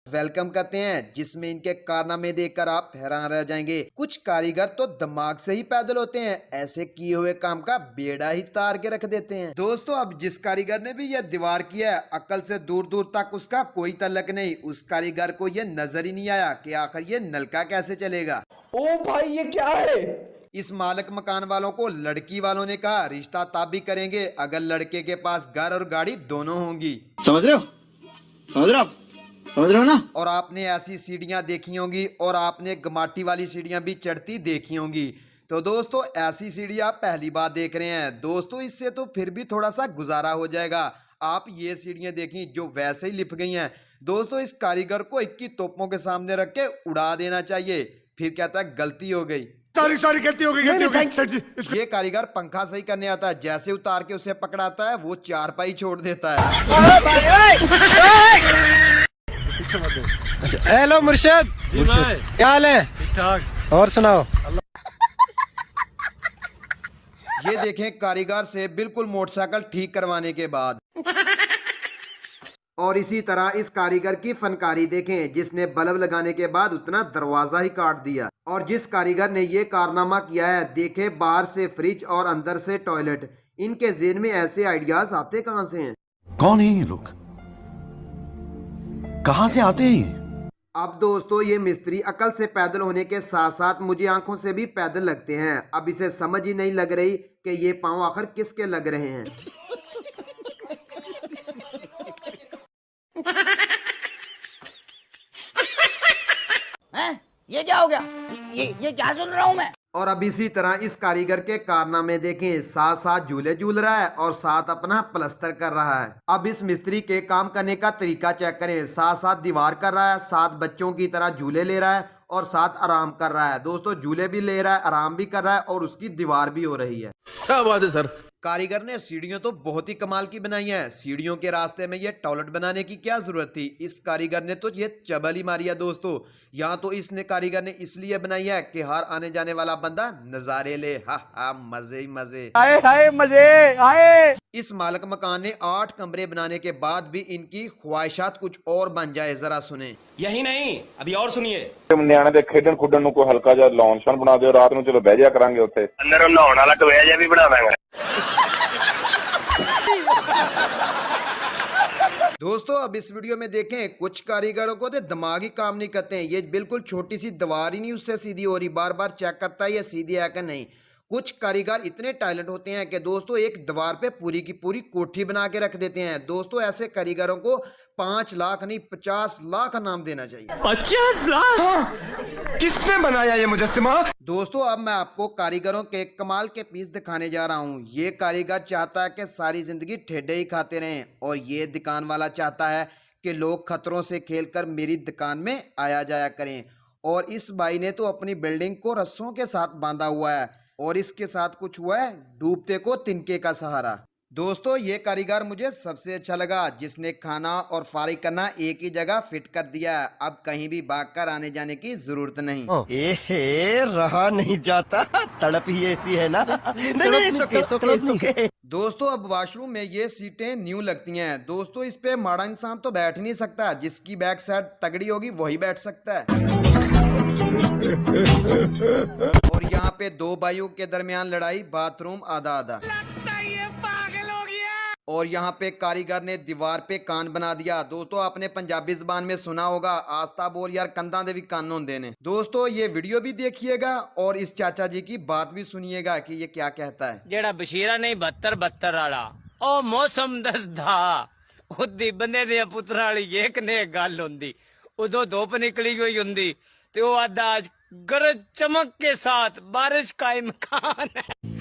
Welcome करते हैं, जिसमें इनके कारनामे देखकर आप हैरान रह जाएंगे। कुछ कारीगर तो दिमाग से ही पैदल होते हैं, ऐसे किए हुए काम का बेड़ा ही तार के रख देते हैं। दोस्तों, अब जिस कारीगर ने भी यह दीवार किया है, अकल से दूर दूर तक उसका कोई तल्लक नहीं। उस कारीगर को यह नजर ही नहीं आया कि आखिर ये नलका कैसे चलेगा। ओ भाई, ये क्या है? इस मालिक मकान वालों को लड़की वालों ने कहा रिश्ता तब भी करेंगे अगर लड़के के पास घर और गाड़ी दोनों होंगी। समझ रहे हो? समझ रहे हो ना? और आपने ऐसी सीढ़ियां देखी होंगी और आपने गमाटी वाली सीढ़ियां भी चढ़ती देखी होंगी। तो दोस्तों, ऐसी सीढ़ी आप पहली बार देख रहे हैं। दोस्तों, इससे तो फिर भी थोड़ा सा गुजारा हो जाएगा। आप ये सीढ़ियां देखी जो वैसे ही लिप गई हैं। दोस्तों, इस कारीगर को 21 तोपों के सामने रख के उड़ा देना चाहिए। फिर कहता है गलती हो गई, सारी गलती हो गई सेठ जी। ये कारीगर पंखा सही करने आता है, जैसे उतार के उसे पकड़ाता है वो चारपाई छोड़ देता है। हेलो मुर्शद, क्या हाल है? ठीक ठाक। और सुनाओ। ये देखें कारीगर से बिल्कुल मोटरसाइकिल ठीक करवाने के बाद। और इसी तरह इस कारीगर की फनकारी देखें, जिसने बल्ब लगाने के बाद उतना दरवाजा ही काट दिया। और जिस कारीगर ने ये कारनामा किया है, देखे बाहर से फ्रिज और अंदर से टॉयलेट। इनके ज़हन में ऐसे आइडियाज आते कहां से हैं? कौन है ये लोग? कहां से आते हैं ये? अब दोस्तों, ये मिस्त्री अकल से पैदल होने के साथ साथ मुझे आंखों से भी पैदल लगते हैं। अब इसे समझ ही नहीं लग रही कि ये पांव आखिर किसके लग रहे हैं। ये क्या हो गया? ये क्या सुन रहा हूँ मैं? और अब इसी तरह इस कारीगर के कारनामे देखें, साथ साथ झूले झूल रहा है और साथ अपना प्लस्तर कर रहा है। अब इस मिस्त्री के काम करने का तरीका चेक करें, साथ साथ दीवार कर रहा है, साथ बच्चों की तरह झूले ले रहा है और साथ आराम कर रहा है। दोस्तों, झूले भी ले रहा है, आराम भी कर रहा है और उसकी दीवार भी हो रही है। क्या बात है सर। कारीगर ने सीढ़ियों तो बहुत ही कमाल की बनाई है। सीढ़ियों के रास्ते में ये टॉयलेट बनाने की क्या जरूरत थी? इस कारीगर ने तो ये चबल ही मारी है। दोस्तों, यहाँ तो इसने कारीगर ने इसलिए बनाई है कि हर आने जाने वाला बंदा नजारे ले। हा हा, मजे ही मजे। आए मजे आए। इस मालिक मकान ने 8 कमरे बनाने के बाद भी इनकी ख्वाहिशात कुछ और बन जाए, जरा सुने। यही नहीं, अभी और सुनिए। ਨਿਆਣੇ ਦੇ ਖੇਡਣ ਖੁੱਡਣ ਨੂੰ ਕੋਈ ਹਲਕਾ ਜਿਹਾ ਲੌਨ ਸ਼ਨ ਬਣਾ ਦਿਓ, ਰਾਤ ਨੂੰ ਚਲੋ ਬਹਿ ਜਾ ਕਰਾਂਗੇ ਉੱਥੇ। ਅੰਦਰ ਨਹਾਉਣ ਵਾਲਾ ਟੋਇਆ ਜਿਹਾ ਵੀ ਬਣਾ ਦਾਂਗਾ। दोस्तों, अब इस वीडियो में देखें, कुछ कारीगरों को तो दिमाग ही काम नहीं करते हैं। ये बिल्कुल छोटी सी दीवार ही नहीं उससे सीधी हो रही, बार बार चेक करता है ये सीधी है कि नहीं। कुछ कारीगर इतने टैलेंट होते हैं कि दोस्तों एक दीवार पे पूरी की पूरी कोठी बना के रख देते हैं। दोस्तों, ऐसे कारीगरों को 5 लाख नहीं 50 लाख नाम देना चाहिए। 50 लाख? किसने बनाया ये मुजस्सिमा? दोस्तों, अब मैं आपको कारीगरों के कमाल के पीस दिखाने जा रहा हूँ। ये कारीगर चाहता है कि सारी जिंदगी ठेडे ही खाते रहें, और ये दुकान वाला चाहता है कि लोग खतरों से खेलकर मेरी दुकान में आया जाया करें। और इस भाई ने तो अपनी बिल्डिंग को रस्सों के साथ बांधा हुआ है, और इसके साथ कुछ हुआ है डूबते को तिनके का सहारा। दोस्तों, ये कारीगर मुझे सबसे अच्छा लगा, जिसने खाना और फारिग करना एक ही जगह फिट कर दिया। अब कहीं भी भागकर आने जाने की जरूरत नहीं। रहा नहीं जाता, तड़प ही ऐसी है ना। नहीं, दोस्तों, अब वॉशरूम में ये सीटें न्यू लगती हैं। दोस्तों, इस पे माड़ा इंसान तो बैठ नहीं सकता, जिसकी बैक साइड तगड़ी होगी वही बैठ सकता है। और यहाँ पे 2 भाइयों के दरमियान लड़ाई, बाथरूम आधा आधा। और यहाँ पे कारीगर ने दीवार पे कान बना दिया। दोस्तों, आपने पंजाबी जबान में सुना होगा, आस्ता बोल यार कंधा दे भी कान होंदे ने। दोस्तों, ये वीडियो भी देखिएगा और इस चाचा जी की बात भी सुनिएगा कि ये क्या कहता है। जेड़ा बशीरा नहीं 72 वाला, ओ मौसम दसदा उदी बंदे दे पुत्रा वाली एक ने गल हुंदी, उदो धुप निकली हुई हुंदी ते ओ आदा गरज चमक के साथ बारिश का इम्कान है।